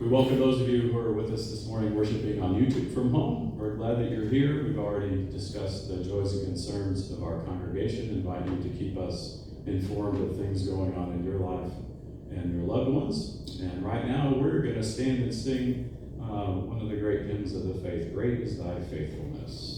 We welcome those of you who are with us this morning worshiping on YouTube from home. We're glad that you're here. We've already discussed the joys and concerns of our congregation, invite you to keep us informed of things going on in your life and your loved ones. And right now we're going to stand and sing one of the great hymns of the faith, Great is Thy Faithfulness.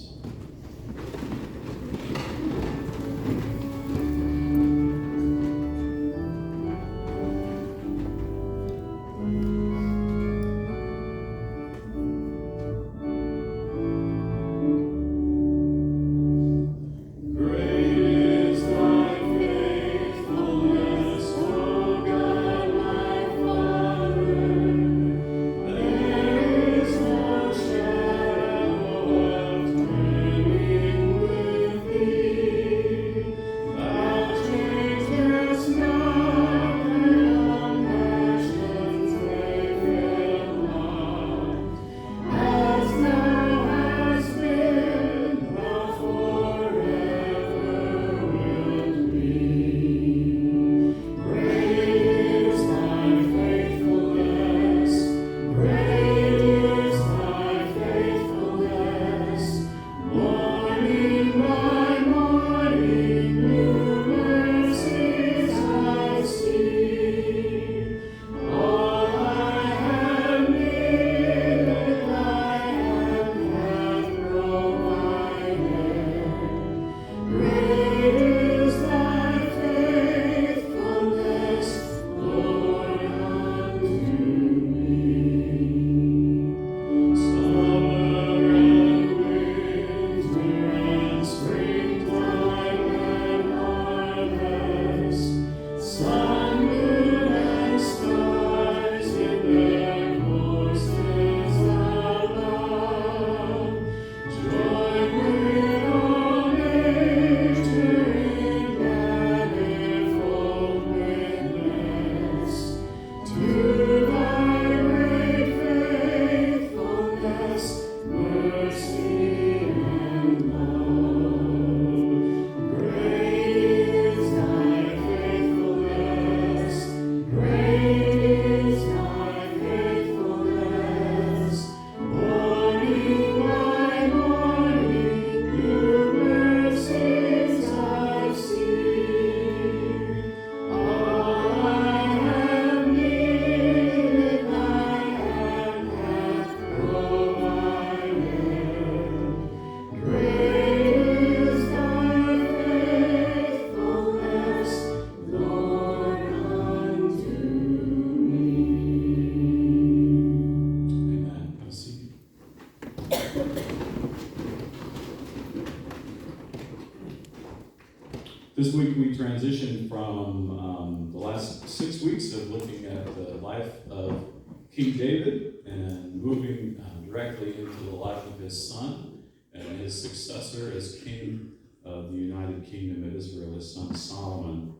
This week we transitioned from the last 6 weeks of looking at the life of King David and moving directly into the life of his son and his successor as king of the United Kingdom of Israel, his son Solomon.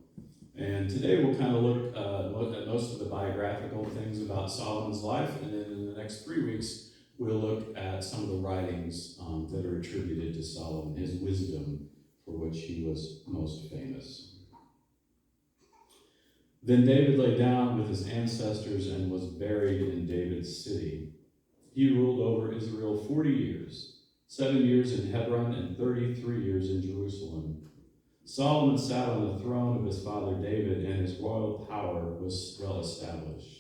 And today we'll kind of look at most of the biographical things about Solomon's life, and then in the next 3 weeks we'll look at some of the writings that are attributed to Solomon, his wisdom, for which he was most famous. Then David lay down with his ancestors and was buried in David's city. He ruled over Israel 40 years, 7 years in Hebron and 33 years in Jerusalem. Solomon sat on the throne of his father David, and his royal power was well established.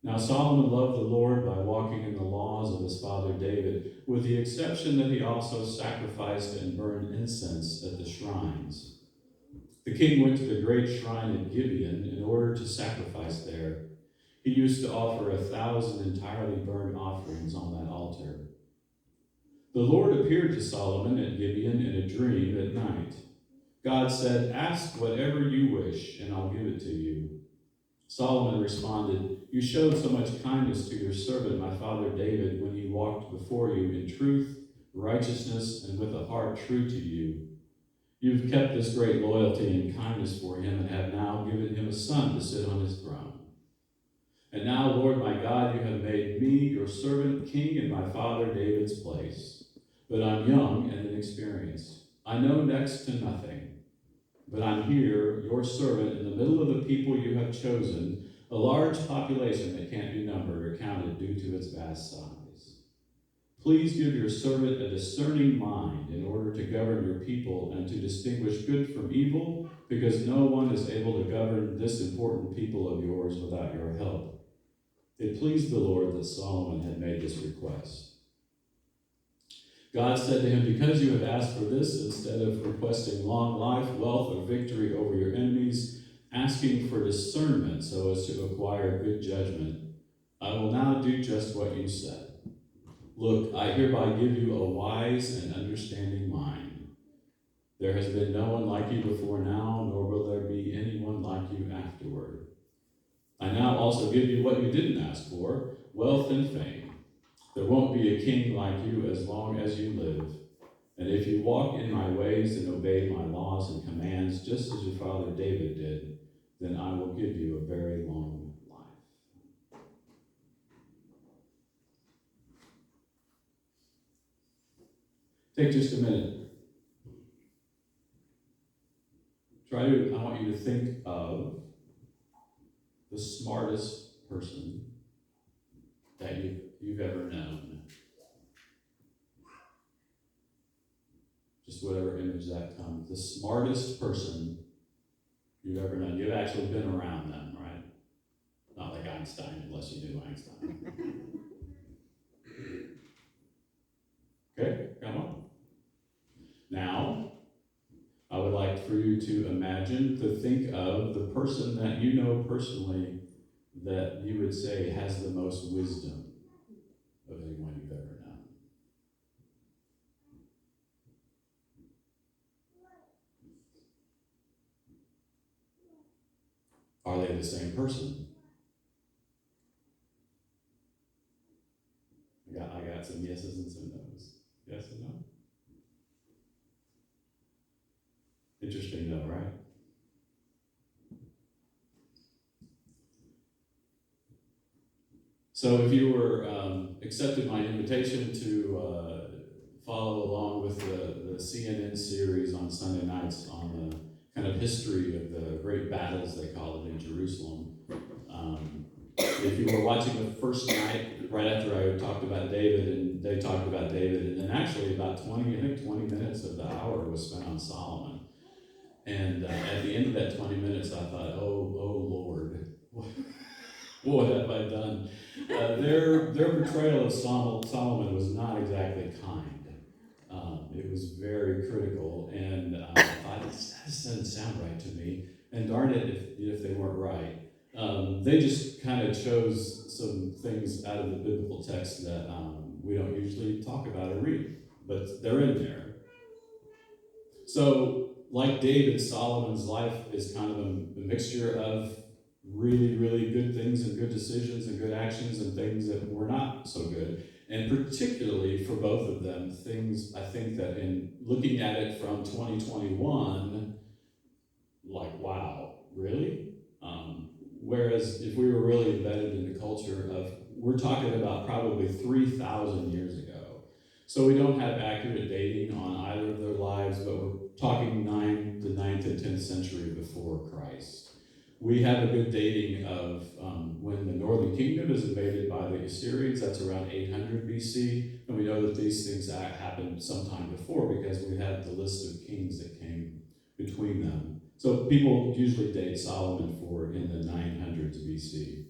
Now Solomon loved the Lord by walking in the laws of his father David, with the exception that he also sacrificed and burned incense at the shrines. The king went to the great shrine at Gibeon in order to sacrifice there. He used to offer 1,000 entirely burned offerings on that altar. The Lord appeared to Solomon at Gibeon in a dream at night. God said, "Ask whatever you wish, and I'll give it to you." Solomon responded, "You showed so much kindness to your servant, my father David, when he walked before you in truth, righteousness, and with a heart true to you. You've kept this great loyalty and kindness for him and have now given him a son to sit on his throne. And now, Lord my God, you have made me, your servant, king in my father David's place. But I'm young and inexperienced. I know next to nothing. But I'm here, your servant, in the middle of the people you have chosen, a large population that can't do vast size. Please give your servant a discerning mind in order to govern your people and to distinguish good from evil, because no one is able to govern this important people of yours without your help." It pleased the Lord that Solomon had made this request. God said to him, "Because you have asked for this instead of requesting long life, wealth, or victory over your enemies, asking for discernment so as to acquire good judgment, I will now do just what you said. Look, I hereby give you a wise and understanding mind. There has been no one like you before now, nor will there be anyone like you afterward. I now also give you what you didn't ask for, wealth and fame. There won't be a king like you as long as you live. And if you walk in my ways and obey my laws and commands, just as your father David did, then I will give you a very long life." Take just a minute. I want you to think of the smartest person that you've ever known. Just whatever image that comes. The smartest person you've ever known. You've actually been around them, right? Not like Einstein, unless you knew Einstein. Okay, come on. Now, I would like for you to imagine, to think of the person that you know personally that you would say has the most wisdom of anyone you've ever known. Are they the same person? I got some yeses and some nos. Yes and no? Interesting though, right? So if you were accepted my invitation to follow along with the CNN series on Sunday nights on the kind of history of the great battles, they call it, in Jerusalem. If you were watching the first night, right after I talked about David, and they talked about David, and then actually about 20 minutes of the hour was spent on Solomon. And at the end of that 20 minutes, I thought, oh Lord, what have I done? Their portrayal of Solomon was not exactly kind. It was very critical, and I thought, this doesn't sound right to me. And darn it if they weren't right. They just kind of chose some things out of the biblical text that we don't usually talk about or read, but they're in there. So, like David, Solomon's life is kind of a mixture of really, really good things and good decisions and good actions and things that were not so good. And particularly for both of them, things I think that in looking at it from 2021, like, wow, really? Whereas if we were really embedded in the culture of, we're talking about probably 3,000 years ago. So we don't have accurate dating on either of their lives, but we're talking the 9th and 10th century before Christ. We have a good dating of when the northern kingdom is invaded by the Assyrians, that's around 800 BC, and we know that these things happened sometime before because we have the list of kings that came between them. So people usually date Solomon for in the 900s BC.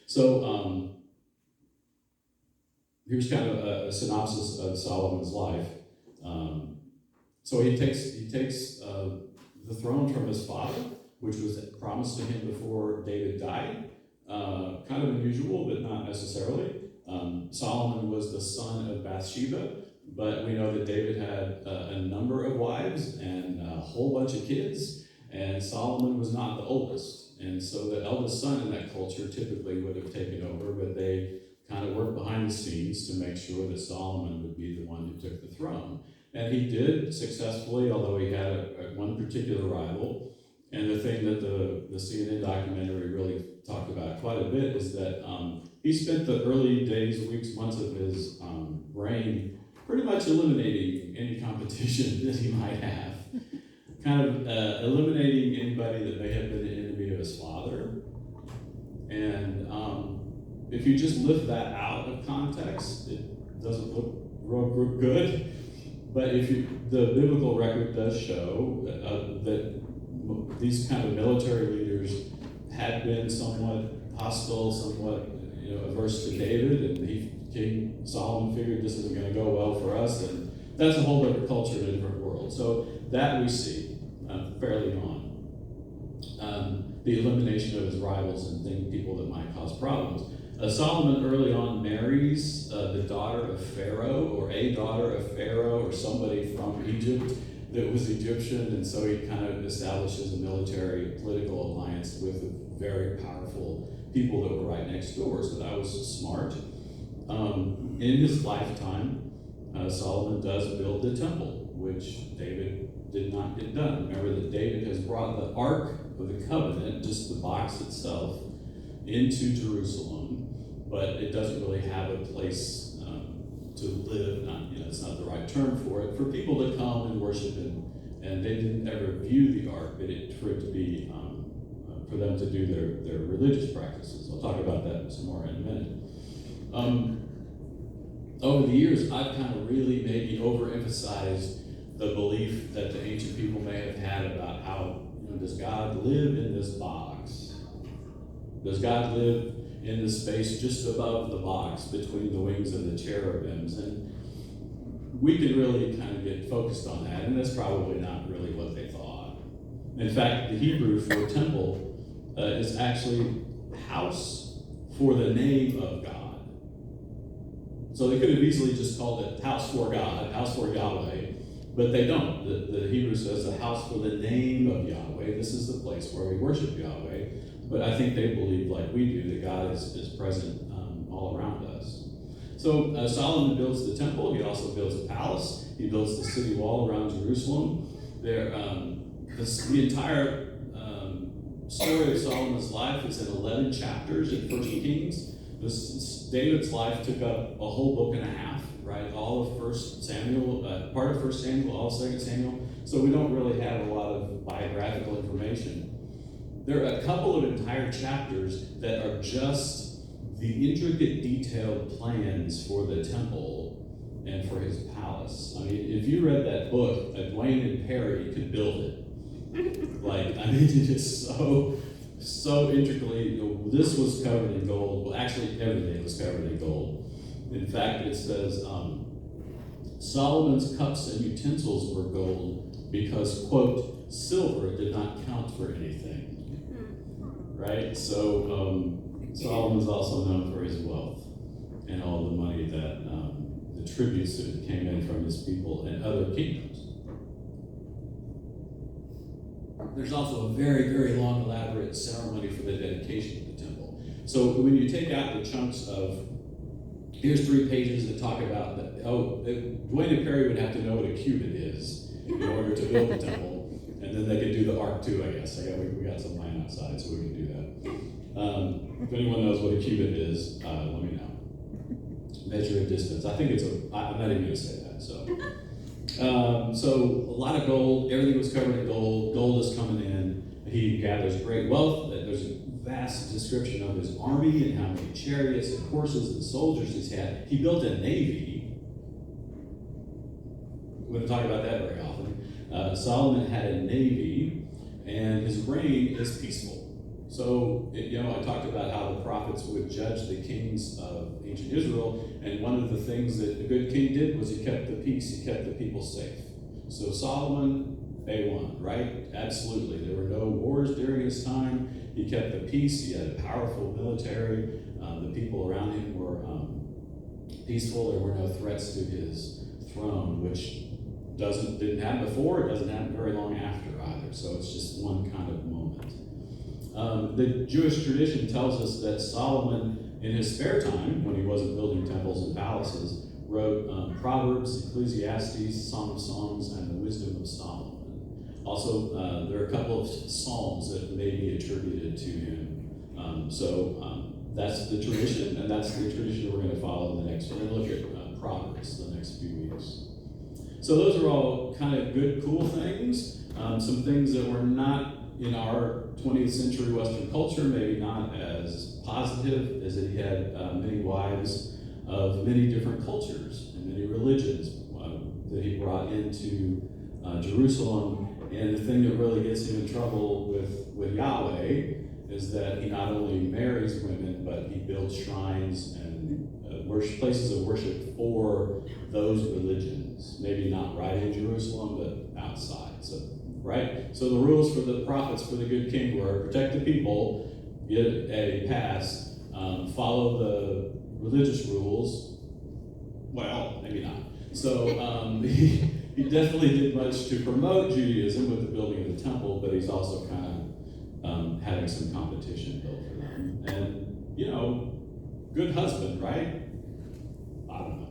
So here's kind of a synopsis of Solomon's life. So he takes the throne from his father, which was promised to him before David died. Kind of unusual, but not necessarily. Solomon was the son of Bathsheba, but we know that David had a number of wives and a whole bunch of kids, and Solomon was not the oldest. And so the eldest son in that culture typically would have taken over, but they kind of worked behind the scenes to make sure that Solomon would be the one who took the throne. And he did successfully, although he had one particular rival. And the thing that the CNN documentary really talked about quite a bit is that he spent the early days, weeks, months of his reign pretty much eliminating any competition that he might have. Kind of eliminating anybody that may have been an enemy of his father. And if you just lift that out of context, it doesn't look real good. But the biblical record does show that these kind of military leaders had been somewhat hostile, somewhat averse to David, and King Solomon figured this isn't going to go well for us, and that's a whole different culture in a different world. So that we see fairly on. The elimination of his rivals and people that might cause problems. Solomon early on marries the daughter of Pharaoh, or a daughter of Pharaoh, or somebody from Egypt that was Egyptian, and so he kind of establishes a military political alliance with very powerful people that were right next door. So that was smart. In his lifetime, Solomon does build the temple, which David did not get done. Remember that David has brought the Ark of the Covenant, just the box itself, into Jerusalem, but it doesn't really have a place to live. It's not the right term for it, for people to come and worship Him. And they didn't ever view the Ark, but for it to be for them to do their religious practices. I'll talk about that some more in a minute. Over the years, I've kind of really maybe overemphasized the belief that the ancient people may have had about how, does God live in this box? Does God live in the space just above the box between the wings of the cherubims? And we could really kind of get focused on that, and that's probably not really what they thought. In fact, the Hebrew for temple is actually house for the name of God. So they could have easily just called it house for God, house for Yahweh, but they don't. The Hebrew says the house for the name of Yahweh. This is the place where we worship Yahweh. But I think they believe, like we do, that God is present all around us. So Solomon builds the temple. He also builds a palace. He builds the city wall around Jerusalem. The entire story of Solomon's life is in 11 chapters in 1 Kings. David's life took up a whole book and a half, right? All of 1 Samuel, part of 1 Samuel, all of 2 Samuel. So we don't really have a lot of biographical information. There are a couple of entire chapters that are just the intricate, detailed plans for the temple and for his palace. I mean, if you read that book, Dwayne and Perry could build it. It is so intricately. This was covered in gold. Well, actually, everything was covered in gold. In fact, it says Solomon's cups and utensils were gold because, quote, silver did not count for anything. Right? So Solomon's also known for his wealth and all the money that the tributes that came in from his people and other kingdoms. There's also a very, very long, elaborate ceremony for the dedication of the temple. So when you take out the chunks of, here's 3 pages that talk about that. Dwayne and Perry would have to know what a cubit is in order to build the temple. And then they could do the ark too, I guess. We got some land outside, so we can do that. If anyone knows what a cubit is, let me know. Measure a distance. I think I'm not even going to say that. So a lot of gold. Everything was covered in gold. Gold is coming in. He gathers great wealth. There's a vast description of his army and how many chariots and horses and soldiers he's had. He built a navy. We don't talk about that very often. Solomon had a navy, and his reign is peaceful. So, I talked about how the prophets would judge the kings of ancient Israel, and one of the things that a good king did was he kept the peace, he kept the people safe. So Solomon, A1, right? Absolutely. There were no wars during his time. He kept the peace. He had a powerful military. The people around him were peaceful. There were no threats to his throne, which didn't happen before. It doesn't happen very long after either. So it's just one kind of moment. The Jewish tradition tells us that Solomon, in his spare time, when he wasn't building temples and palaces, wrote Proverbs, Ecclesiastes, Song of Songs, and the Wisdom of Solomon. Also, there are a couple of psalms that may be attributed to him. That's the tradition, and that's the tradition we're going to follow in the next. We're going to look at Proverbs the next few weeks. So those are all kind of good, cool things. Some things that were not in our 20th century Western culture, maybe not as positive, as that he had many wives of many different cultures and many religions that he brought into Jerusalem. And the thing that really gets him in trouble with Yahweh is that he not only marries women, but he builds shrines and places of worship for those religions. Maybe not right in Jerusalem, but outside. So, right? So the rules for the prophets for the good king were protect the people, get a pass, follow the religious rules. Well, maybe not. So he definitely did much to promote Judaism with the building of the temple, but he's also kind of having some competition built for them. And, you know, good husband, right? I don't know.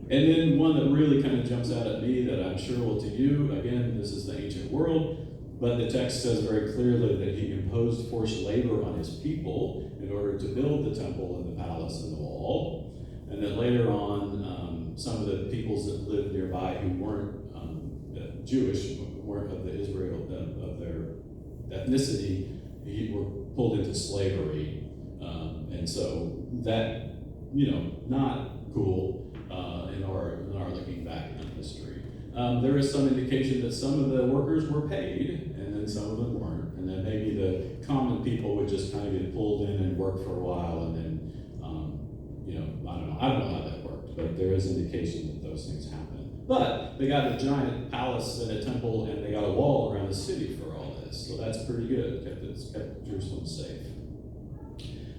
And then one that really kind of jumps out at me that I'm sure will to you, again, this is the ancient world, but the text says very clearly that he imposed forced labor on his people in order to build the temple and the palace and the wall. And then later on, some of the peoples that lived nearby who weren't Jewish, weren't of the Israel, of their ethnicity, were pulled into slavery. And so that, you know, not cool in our looking back on history. There is some indication that some of the workers were paid, and then some of them weren't. And then maybe the common people would just kind of get pulled in and work for a while, and then, you know, I don't know how that worked, but there is indication that those things happen. But they got a giant palace and a temple, and they got a wall around the city for all this. So that's pretty good. Kept Jerusalem safe.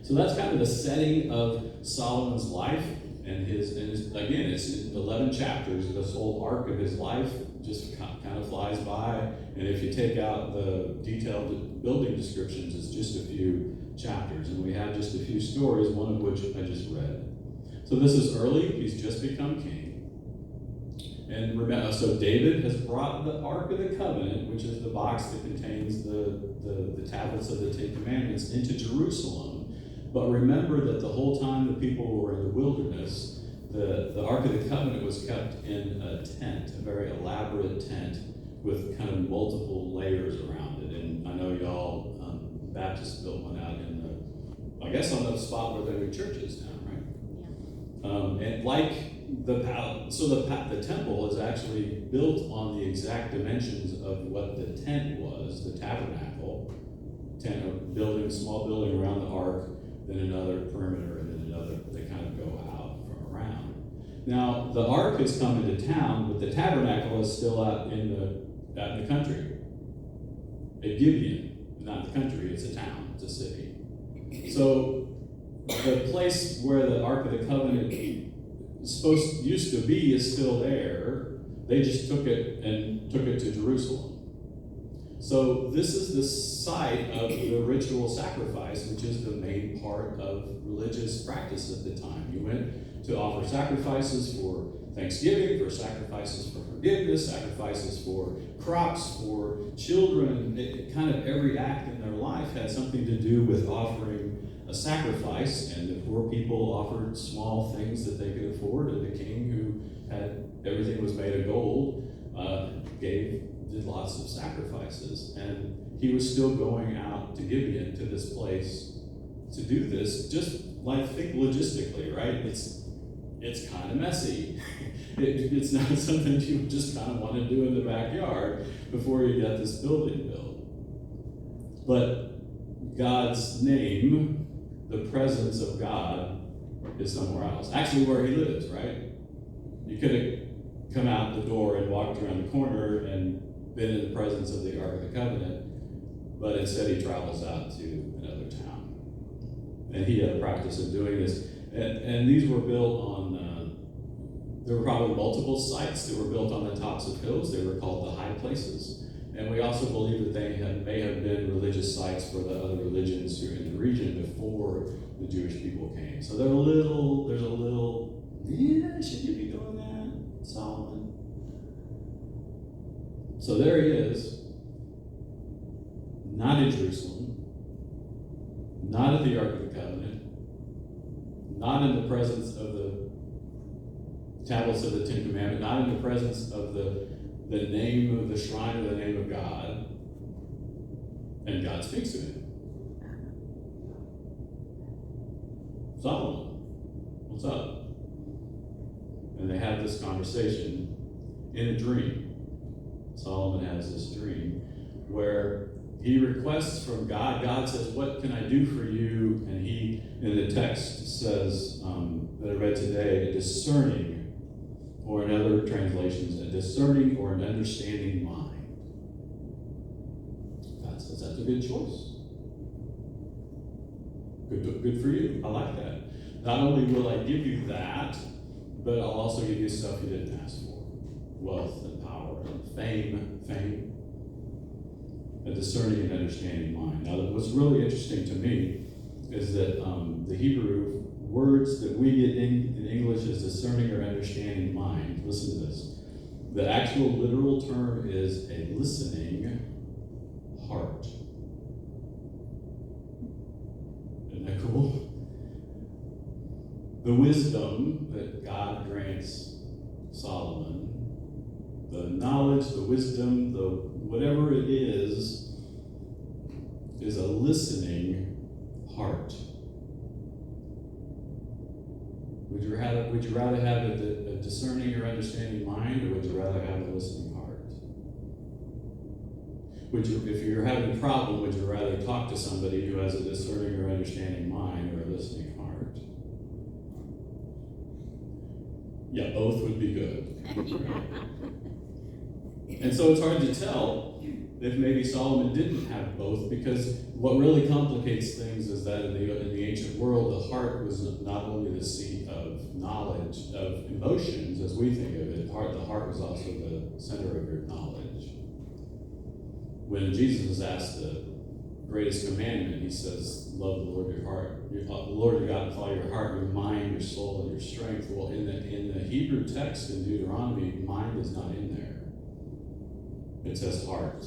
So that's kind of the setting of Solomon's life and his again, it's in 11 chapters. This whole arc of his life just kind of flies by. And if you take out the detailed building descriptions, it's just a few chapters. And we have just a few stories, one of which I just read. So this is early. He's just become king. And remember, so David has brought the Ark of the Covenant, which is the box that contains the tablets of the Ten Commandments, into Jerusalem. But remember that the whole time the people were in the wilderness, the Ark of the Covenant was kept in a tent, a very elaborate tent with kind of multiple layers around it. And I know y'all, Baptists built one out in I guess on the spot where the new church is now, right? Yeah. And like the temple is actually built on the exact dimensions of what the tent was, the tabernacle, tent, a small building around the ark, then another perimeter, and then another. They kind of go out from around. Now the ark has come into town, but the tabernacle is still out in the country. At Gibeon, not the country; it's a town, it's a city. So the place where the Ark of the Covenant used to be is still there. They just took it to Jerusalem. So this is the site of the ritual sacrifice, which is the main part of religious practice at the time. You went to offer sacrifices for Thanksgiving, for sacrifices for forgiveness, sacrifices for crops, for children. Kind of every act in their life had something to do with offering a sacrifice, and the poor people offered small things that they could afford, and the king, who had everything was made of gold, did lots of sacrifices. And he was still going out to Gibeon, to this place, to do this. Just like, think logistically, right? It's kind of messy. It's not something you just kind of want to do in the backyard before you get this building built. But God's name, the presence of God, is somewhere else. Actually, where he lives, right? You could have come out the door and walked around the corner and been in the presence of the Ark of the Covenant, but instead he travels out to another town. And he had a practice of doing this. And these were built on, there were probably multiple sites that were built on the tops of hills. They were called the high places. And we also believe that they may have been religious sites for the other religions who were in the region before the Jewish people came. So there's a little, should you be doing that, Solomon? So there he is, not in Jerusalem, not at the Ark of the Covenant, not in the presence of the tablets of the Ten Commandments, not in the presence of the name of the shrine or the name of God, And God speaks to him. Solomon, what's up? And they have this conversation in a dream. Solomon has this dream where he requests from God. God says, what can I do for you? And he, in the text, says, that I read today, a discerning, or in other translations, a discerning or an understanding mind. God says, that's a good choice. Good for you. I like that. Not only will I give you that, but I'll also give you stuff you didn't ask for. Wealth and power and fame. A discerning and understanding mind. Now, what's really interesting to me is that the Hebrew words that we get in English as discerning or understanding mind, listen to this. The actual literal term is a listening heart. Isn't that cool? The wisdom that God grants Solomon, the knowledge, the wisdom, the whatever it is a listening heart. Would you rather have a discerning or understanding mind, or would you rather have a listening heart? If you're having a problem, would you rather talk to somebody who has a discerning or understanding mind or a listening heart? Yeah, both would be good. And so it's hard to tell if maybe Solomon didn't have both, because what really complicates things is that in the ancient world, the heart was not only the seat of knowledge, of emotions, as we think of it. The heart was also the center of your knowledge. When Jesus is asked the greatest commandment, he says, love the Lord your heart, the Lord your God with all your heart, your mind, your soul, and your strength. Well, in the Hebrew text in Deuteronomy, mind is not in there. It says heart,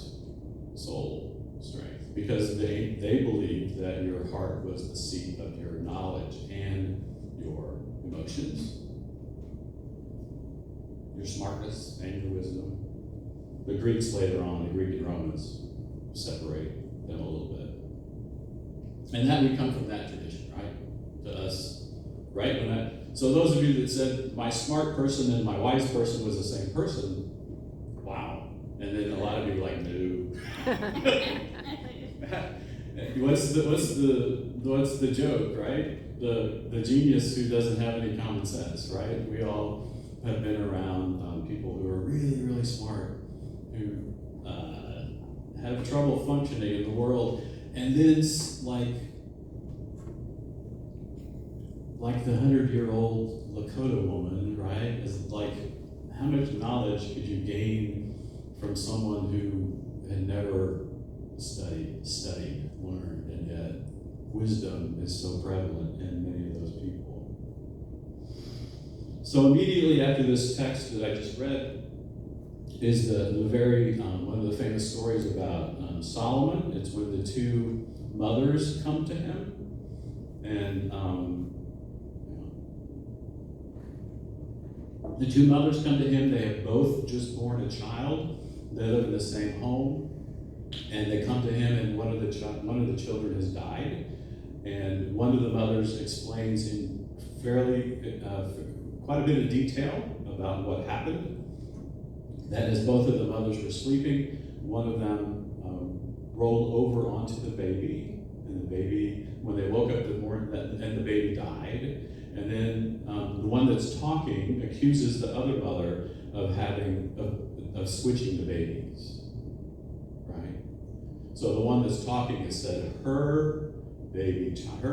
soul, strength, because they believed that your heart was the seat of your knowledge and your emotions, your smartness and your wisdom. The Greeks later on, the Greek and Romans, separate them a little bit. And that we come from that tradition, right? To us, right? So those of you that said my smart person and my wise person was the same person, wow. And then a lot of you are like, no. What's the joke, right? The genius who doesn't have any common sense, right? We all have been around people who are really, really smart, who have trouble functioning in the world, and then like the 100-year-old Lakota woman, right? Is like, how much knowledge could you gain from someone who had never studied, learned, and yet wisdom is so prevalent in many of those people. So immediately after this text that I just read is the very one of the famous stories about Solomon. It's when the two mothers come to him, and the two mothers come to him. They have both just born a child. They live in the same home, and they come to him, and one of the children has died, and one of the mothers explains in quite a bit of detail about what happened. That as both of the mothers were sleeping, one of them rolled over onto the baby, and the baby, when they woke up the morning, and the baby died. And then the one that's talking accuses the other mother of switching the babies, right? So the one that's talking has said her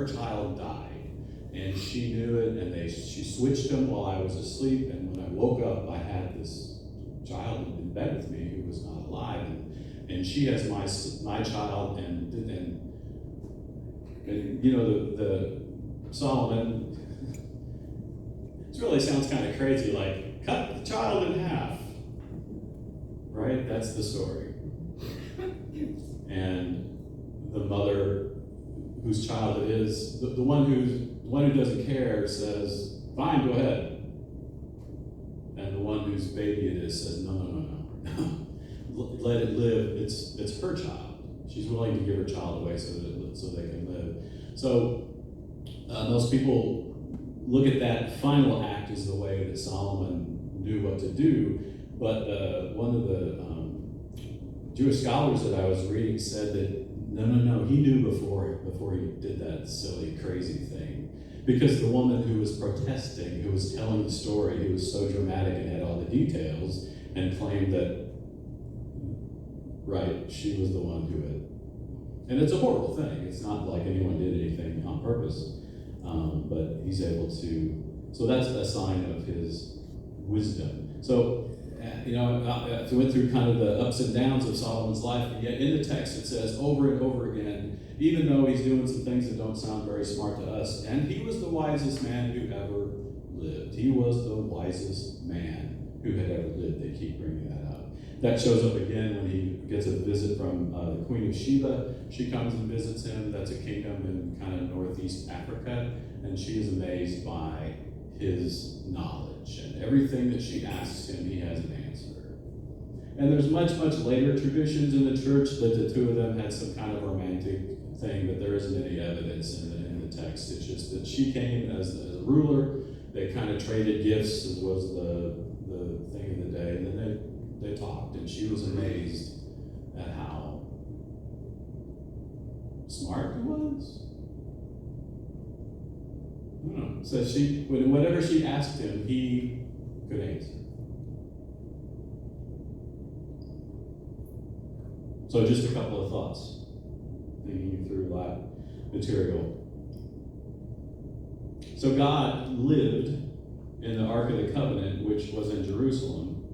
child died, and she knew it, and she switched them while I was asleep, and when I woke up, I had this child in bed with me who was not alive, and she has my child, and you know the Solomon. It really sounds kind of crazy, like cut the child in half, right? That's the story. And the mother, whose child it is, the one who doesn't care says, "Fine, go ahead." And the one whose baby it is says, "No, let it live. It's her child." She's willing to give her child away so they can live. So most people look at that final act as the way that Solomon knew what to do, but one of the Jewish scholars that I was reading said that no, he knew before he did that silly, crazy thing. Because the woman who was protesting, who was telling the story, who was so dramatic and had all the details, and claimed that, right, she was the one who had. And it's a horrible thing. It's not like anyone did anything on purpose, but he's able to. So that's a sign of his wisdom. So, I went through kind of the ups and downs of Solomon's life, and yet in the text it says over and over again, even though he's doing some things that don't sound very smart to us, and he was the wisest man who ever lived. He was the wisest man who had ever lived. They keep bringing that up. That shows up again when he gets a visit from the Queen of Sheba. She comes and visits him. That's a kingdom in kind of northeast Africa, and she is amazed by his knowledge. And everything that she asks him, he has an answer. And there's much later traditions in the church that the two of them had some kind of romantic thing, but there isn't any evidence in the text. It's just that she came as a ruler. They kind of traded gifts, as was the thing of the day, and then they talked, and she was amazed at how smart he was. I don't know. So whatever she asked him, he could answer. So just a couple of thoughts, thinking through that material. So God lived in the Ark of the Covenant, which was in Jerusalem.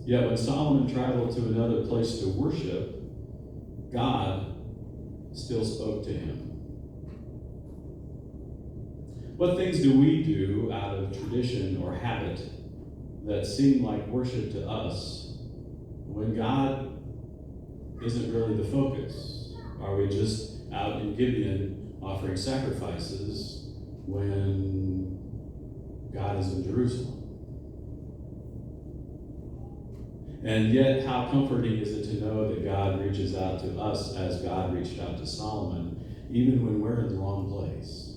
Yet when Solomon traveled to another place to worship, God still spoke to him. What things do we do out of tradition or habit that seem like worship to us when God isn't really the focus? Are we just out in Gibeon offering sacrifices when God is in Jerusalem? And yet, how comforting is it to know that God reaches out to us as God reached out to Solomon, even when we're in the wrong place?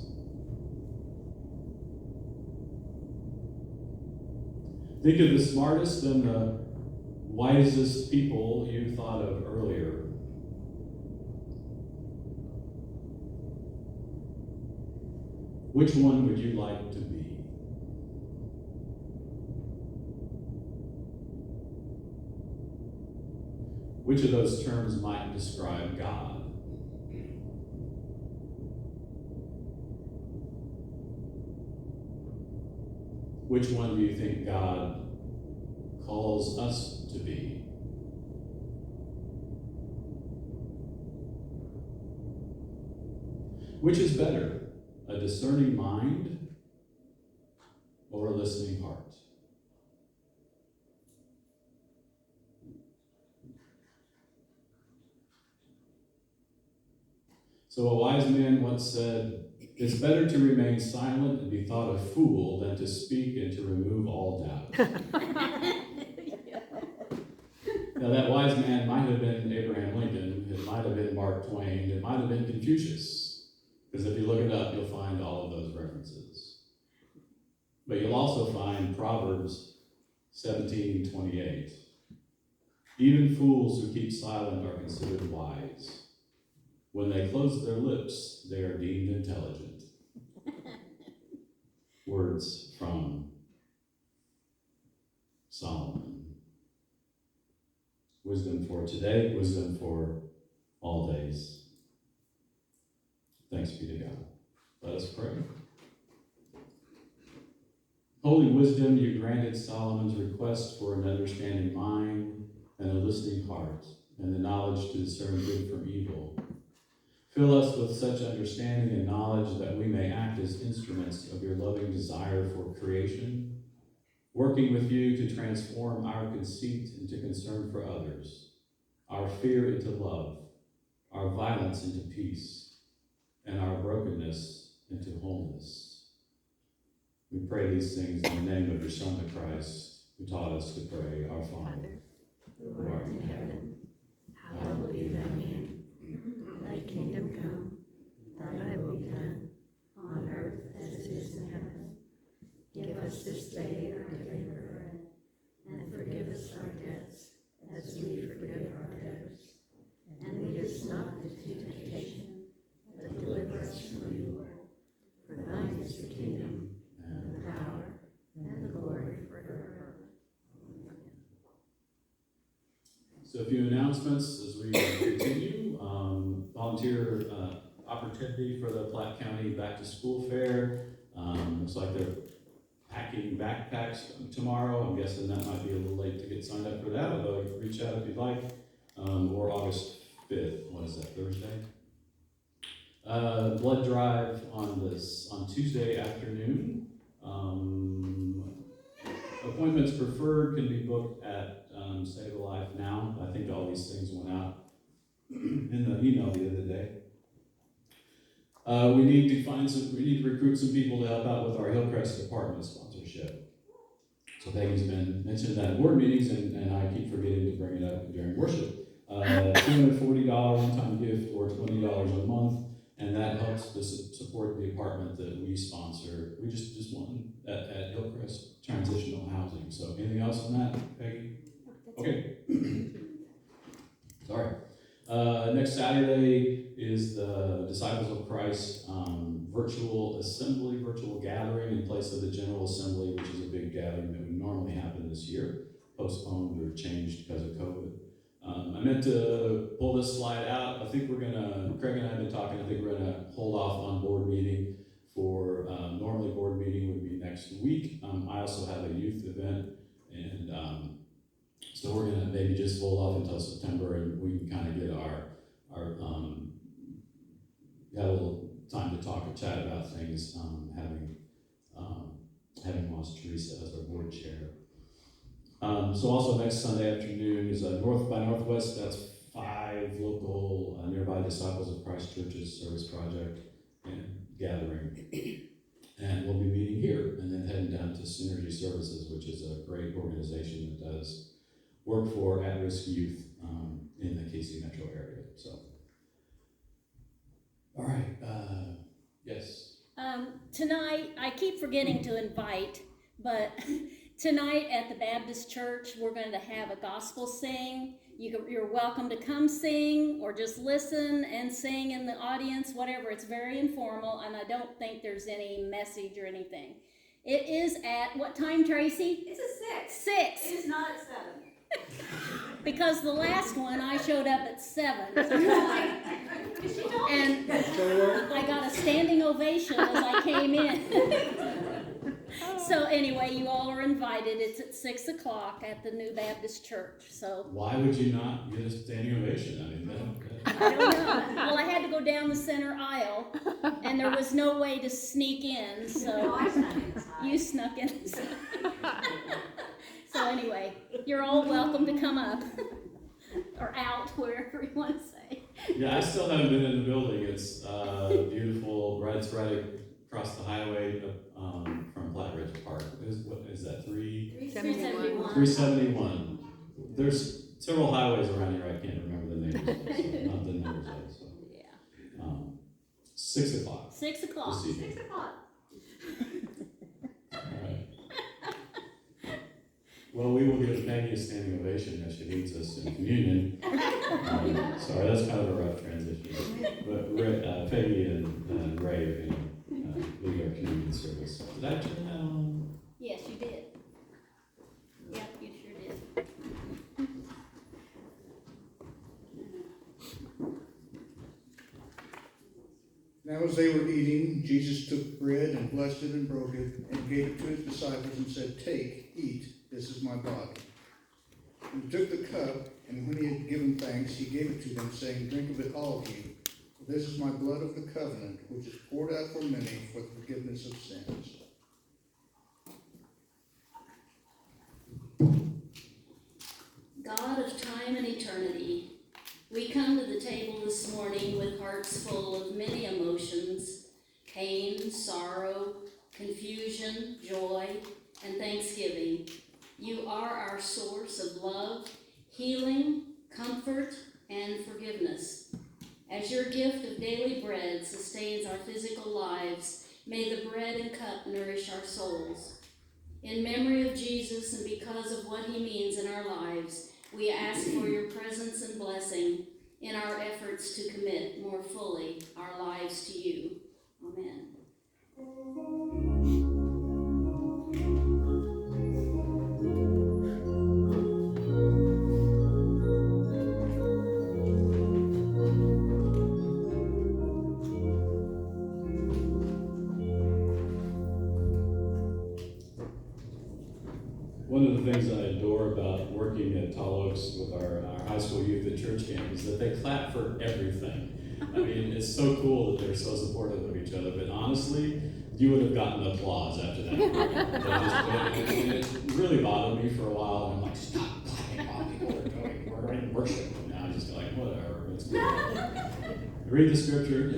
Think of the smartest and the wisest people you thought of earlier. Which one would you like to be? Which of those terms might describe God? Which one do you think God calls us to be? Which is better, a discerning mind or a listening heart? So a wise man once said, "It's better to remain silent and be thought a fool than to speak and to remove all doubt." Now that wise man might have been Abraham Lincoln, it might have been Mark Twain, it might have been Confucius, because if you look it up, you'll find all of those references. But you'll also find Proverbs 17:28. Even fools who keep silent are considered wise. When they close their lips, they are deemed intelligent. Words from Solomon. Wisdom for today, wisdom for all days. Thanks be to God. Let us pray. Holy wisdom, you granted Solomon's request for an understanding mind and a listening heart, and the knowledge to discern good from evil. Fill us with such understanding and knowledge that we may act as instruments of your loving desire for creation, working with you to transform our conceit into concern for others, our fear into love, our violence into peace, and our brokenness into wholeness. We pray these things in the name of your Son, the Christ, who taught us to pray, Our Father, who art in heaven, hallowed be thy name. So a few announcements as we continue. Volunteer opportunity for the Platte County Back to School Fair. Looks like they're packing backpacks tomorrow. I'm guessing that might be a little late to get signed up for that, although reach out if you'd like. Or August 5th, what is that, Thursday? Blood drive on Tuesday afternoon. Appointments preferred can be booked at Save a Life Now. I think all these things went out in the email the other day. We need to recruit some people to help out with our Hillcrest Department sponsorship. So Peggy's been mentioning that at board meetings, and I keep forgetting to bring it up during worship. $240 one-time gift or $20 a month, and that helps to support the apartment that we sponsor. We just want at Hillcrest Transitional Housing. So anything else on that, Peggy? Okay. Sorry. Next Saturday is the Disciples of Christ virtual gathering in place of the General Assembly, which is a big gathering that would normally happen this year, postponed or changed because of COVID. I meant to pull this slide out. I think Craig and I have been talking, I think we're gonna hold off on board meeting for, normally board meeting would be next week. I also have a youth event, and so we're gonna maybe just hold off until September, and we can kind of get our got a little time to talk and chat about things, having lost Teresa as our board chair. So also next Sunday afternoon is a North by Northwest. That's 5 local nearby Disciples of Christ churches service project and gathering. And we'll be meeting here and then heading down to Synergy Services, which is a great organization that does work for at-risk youth in the KC metro area. So, all right, yes. Tonight, I keep forgetting to invite, but tonight at the Baptist Church, we're going to have a gospel sing. You're welcome to come sing or just listen and sing in the audience, whatever. It's very informal, and I don't think there's any message or anything. It is at what time, Tracy? It's at 6. 6. It is not at 7. Because the last one, I showed up at 7. And I got a standing ovation as I came in. So anyway, you all are invited. It's at 6 o'clock at the New Baptist Church. So why would you not get a standing ovation? I mean, I don't know. Well, I had to go down the center aisle, and there was no way to sneak in. So No, I snuck inside. you snuck in. So anyway, you're all welcome to come up or out, wherever you want to say. yeah, I still haven't been in the building. It's beautiful. It's right across the highway from Platte Ridge Park. What is that? 371. 371. There's several highways around here. I can't remember the names. So not the numbers of it. So. Yeah. 6 o'clock. 6 o'clock. This evening. 6 o'clock. All right. Well, we will give Peggy a standing ovation as she leads us in communion. Sorry, that's kind of a rough transition. But Peggy and Ray are going to lead our communion service. Did I turn that on? Yes, you did. Yep, you sure did. Now as they were eating, Jesus took bread and blessed it and broke it and gave it to his disciples and said, "Take, eat, this is my body." And he took the cup, and when he had given thanks, he gave it to them, saying, "Drink of it, all of you. For this is my blood of the covenant, which is poured out for many for the forgiveness of sins." God of time and eternity, we come to the table this morning with hearts full of many emotions: pain, sorrow, confusion, joy, and thanksgiving. You are our source of love, healing, comfort, and forgiveness. As your gift of daily bread sustains our physical lives, may the bread and cup nourish our souls. In memory of Jesus and because of what he means in our lives, we ask for your presence and blessing in our efforts to commit more fully our lives to you. Amen. One of the things I adore about working at Tall Oaks with our high school youth at church camp is that they clap for everything. I mean, it's so cool that they're so supportive of each other, but honestly, you would have gotten applause after that. It really bothered me for a while, and I'm like, stop clapping while people are going, we're in worship. And now I just go like, whatever, it's cool. Read the scripture,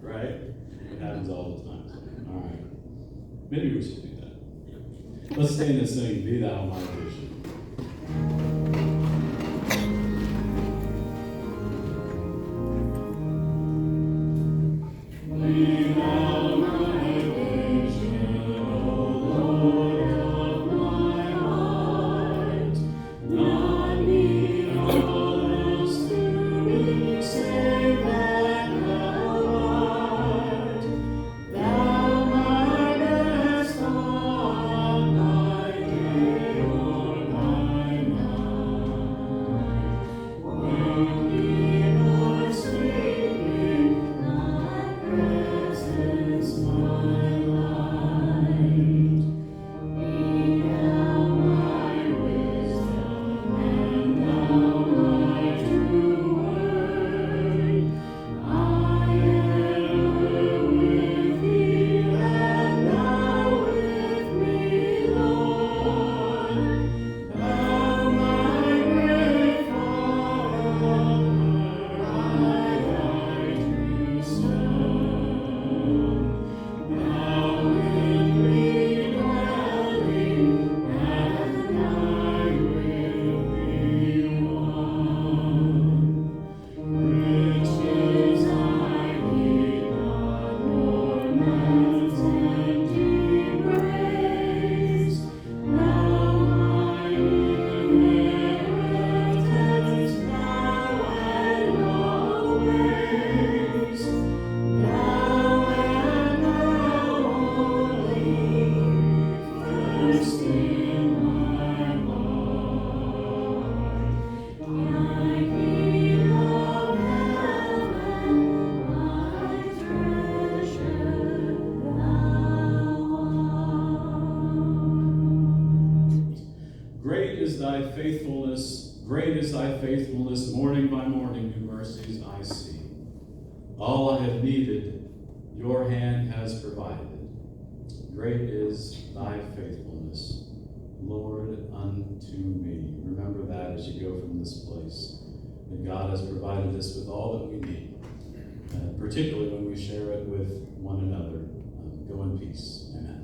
right? It happens all the time. All right. Maybe we should do that. Let's stand and sing, Be Thou My Vision. Be thou my vision, O Lord of my heart, not me all else to me, save that thou art. Thou my best on my day or my night. When people sleeping, thy presence my light. Be thou my wisdom, and thou my true word. I am with thee, and thou with me, Lord. Thou my great Father, I thy true Son. Thou with me dwelling, and I will be one. Riches I need not, nor man's empty praise. Thou my inheritance, now and always. Thou and thou only, first in my heart. My King of heaven, my treasure thou art. Great is thy faithfulness, morning by morning, new mercies I see. All I have needed, your hand has provided. Great is thy faithfulness, Lord, unto me. Remember that as you go from this place, that God has provided us with all that we need, particularly when we share it with one another. Go in peace. Amen.